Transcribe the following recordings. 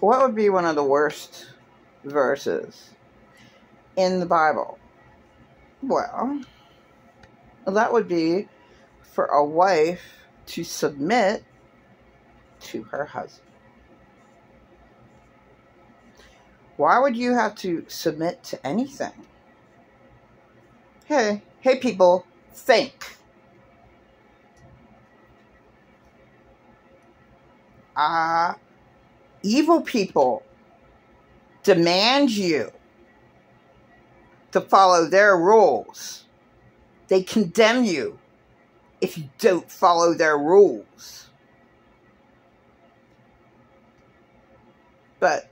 what would be one of the worst verses in the Bible? Well, that would be for a wife to submit to her husband. Why would you have to submit to anything? Hey people, think. Evil people demand you to follow their rules. They condemn you if you don't follow their rules. But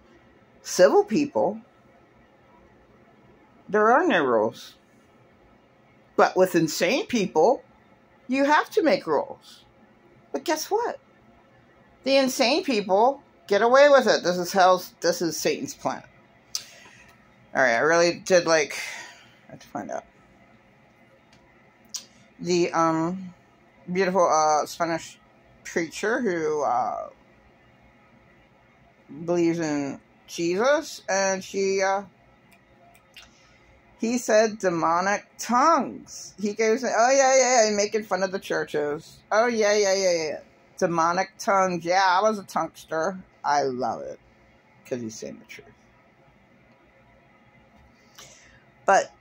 civil people, there are no rules. But with insane people, you have to make rules. But guess what? The insane people get away with it. This is Satan's plan. Alright, I really did I have to find out. The beautiful Spanish preacher who believes in Jesus, and he said demonic tongues. He goes, oh yeah, making fun of the churches. Oh yeah. Demonic tongues. Yeah, I was a tonguester. I love it. Because he's saying the truth. But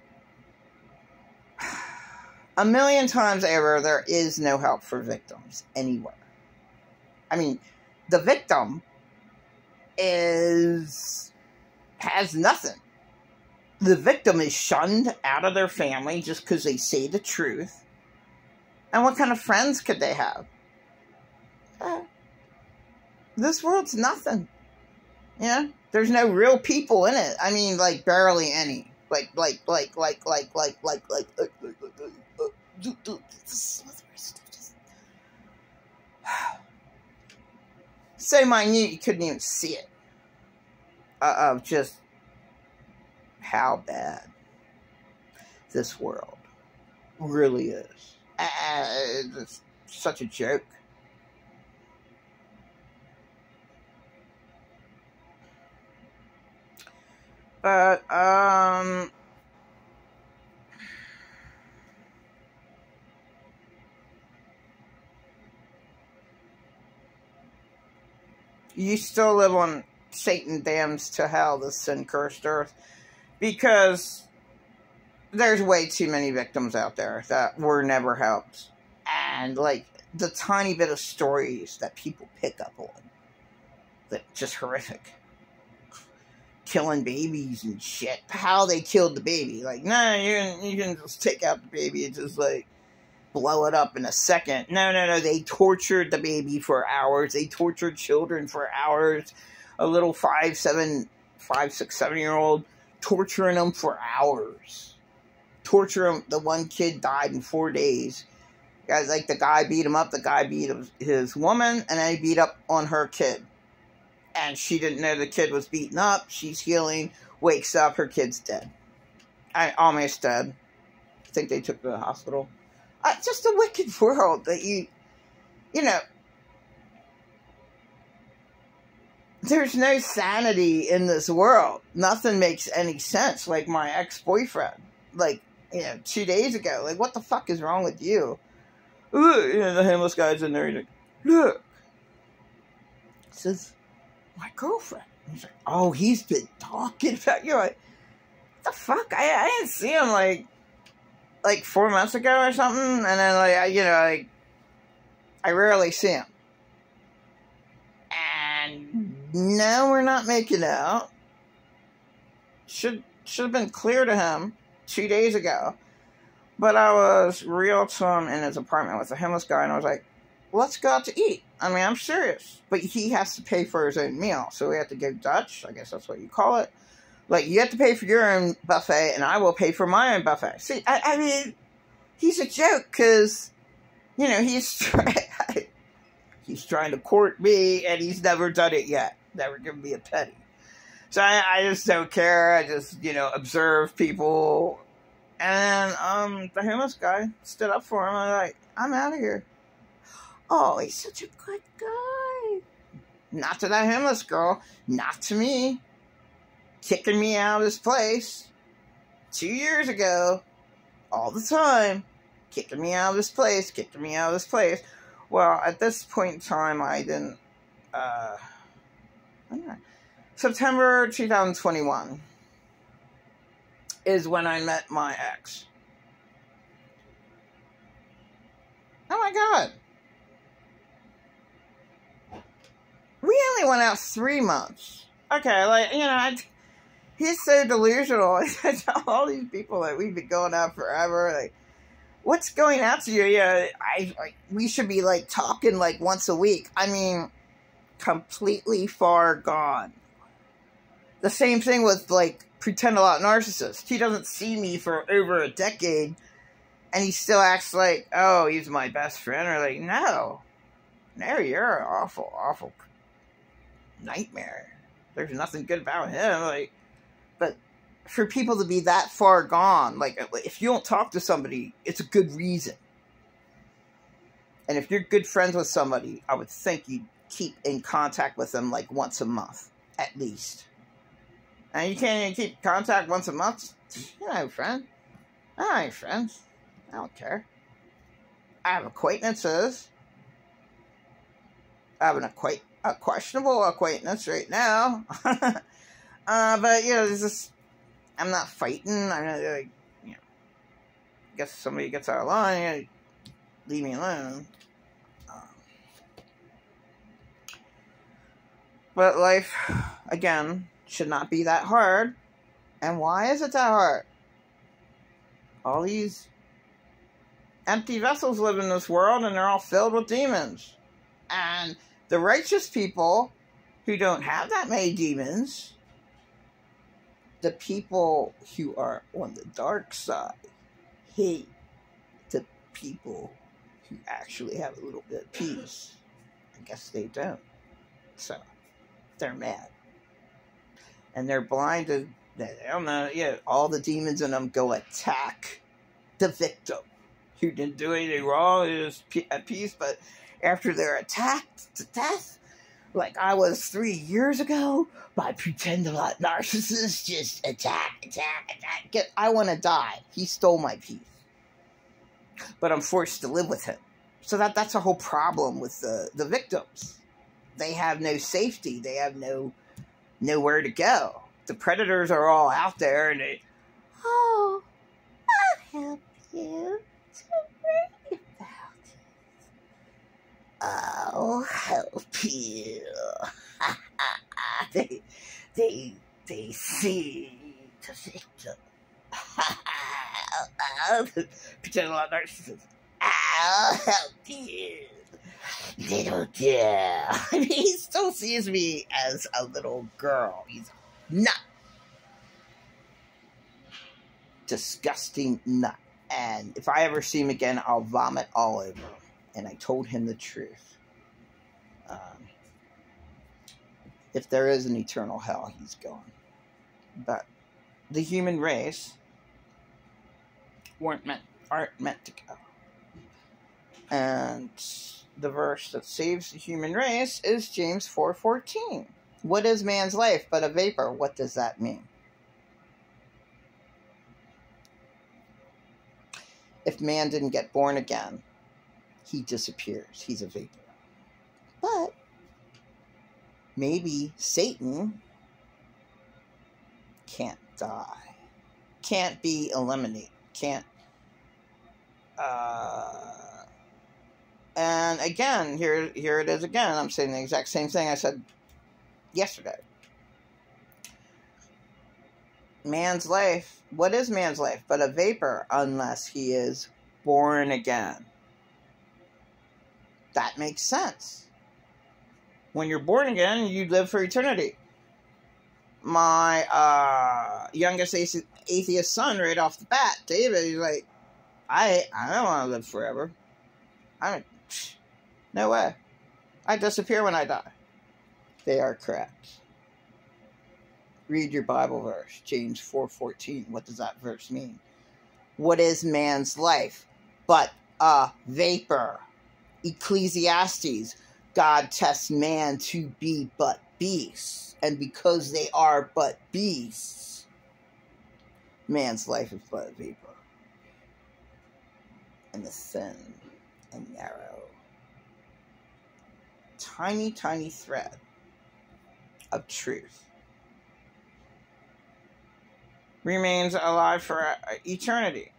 a million times over, there is no help for victims anywhere. I mean, the victim has nothing. The victim is shunned out of their family just because they say the truth. And what kind of friends could they have? This world's nothing. Yeah? There's no real people in it. I mean, barely any. So minute you couldn't even see it. Of just how bad this world really is. It's such a joke. But, you still live on Satan damns to hell, the sin-cursed earth, because there's way too many victims out there that were never helped. And, the tiny bit of stories that people pick up on, that just horrific. Killing babies and shit. How they killed the baby. No, you can just take out the baby and just, blow it up in a second. No. They tortured the baby for hours. They tortured children for hours. A little 5, 6, 7-year-old, torturing them for hours. Torture them. The one kid died in 4 days. Guys, the guy beat him up. The guy beat his woman, and then he beat up on her kid. And she didn't know the kid was beaten up. She's healing. Wakes up. Her kid's dead. Almost dead. I think they took her to the hospital. Just a wicked world that you know. There's no sanity in this world. Nothing makes any sense. Like my ex-boyfriend. 2 days ago. What the fuck is wrong with you? Ooh, the homeless guy's in there. He's like, look. He says, my girlfriend. He's like, oh, he's been talking about you. What the fuck? I didn't see him like 4 months ago or something, and then I rarely see him. And no, we're not making out. Should have been clear to him 2 days ago. But I was real to him in his apartment with a homeless guy, and I was like, let's go out to eat. I mean, I'm serious. But he has to pay for his own meal. So we have to go Dutch. I guess that's what you call it. You have to pay for your own buffet, and I will pay for my own buffet. See, I mean, he's a joke, because, he's trying to court me, and he's never done it yet. Never given me a penny. So I just don't care. I just, observe people. And the homeless guy stood up for him. I'm like, I'm out of here. Oh, he's such a good guy. Not to that homeless girl. Not to me. Kicking me out of this place 2 years ago. All the time. Kicking me out of this place. Kicking me out of this place. Well, at this point in time, I didn't... September 2021 is when I met my ex. Oh my God. We only went out 3 months. Okay, like, you know, he's so delusional. I tell all these people that we've been going out forever, like, what's going out to you? Yeah, we should be, like, talking, like, once a week. I mean, completely far gone. The same thing with, like, pretend a lot narcissist. He doesn't see me for over a decade, and he still acts like, oh, he's my best friend. Or like, no, you're an awful, awful nightmare. There's nothing good about him. Like, but for people to be that far gone, like, if you don't talk to somebody, it's a good reason. And if you're good friends with somebody, I would think you'd keep in contact with them like once a month, at least. And you can't even keep contact once a month? You're not a friend. I ain't friends. I don't care. I have acquaintances. I have a questionable acquaintance right now. But, you know, there's just... I'm not fighting. I'm not, like, you know... I guess somebody gets out of line, you know, leave me alone. But life, again, should not be that hard. And why is it that hard? All these empty vessels live in this world, and they're all filled with demons. And the righteous people who don't have that many demons, the people who are on the dark side, hate the people who actually have a little bit of peace. I guess they don't. So, they're mad. And they're blinded. They don't know. Yeah, all the demons in them go attack the victim who didn't do anything wrong, is at peace. But after they're attacked to death, like I was 3 years ago, by pretend a lot narcissist, just attack. I want to die. He stole my peace. But I'm forced to live with him. So that's a whole problem with the victims. They have no safety. They have nowhere to go. The predators are all out there, and they, oh, I'll help you. Don't worry about it. I'll help you. they see the victim. Pretend a lot of narcissists. I'll help you. Little girl. I mean, he still sees me as a little girl. He's nut. Disgusting nut. And if I ever see him again, I'll vomit all over him. And I told him the truth. If there is an eternal hell, he's gone. But the human race aren't meant to go. And the verse that saves the human race is James 4:14. What is man's life but a vapor? What does that mean? If man didn't get born again, he disappears. He's a vapor. But maybe Satan can't die. Can't be eliminated. Can't. And again, here it is again. I'm saying the exact same thing I said yesterday. Man's life, what is man's life but a vapor unless he is born again? That makes sense. When you're born again, you live for eternity. My youngest atheist son, right off the bat, David, he's like, I don't want to live forever. No way. I disappear when I die. They are correct. Read your Bible verse, James 4:14. What does that verse mean? What is man's life but a vapor? Ecclesiastes God tests man to be but beasts. And because they are but beasts, man's life is but a vapor. And the thin and narrow, tiny, tiny thread of truth remains alive for eternity.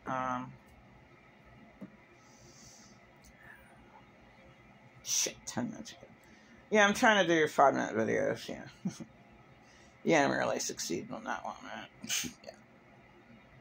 Shit, 10 minutes ago. Yeah, I'm trying to do 5-minute videos, yeah. Yeah, I'm really succeeding on that one, man. Yeah.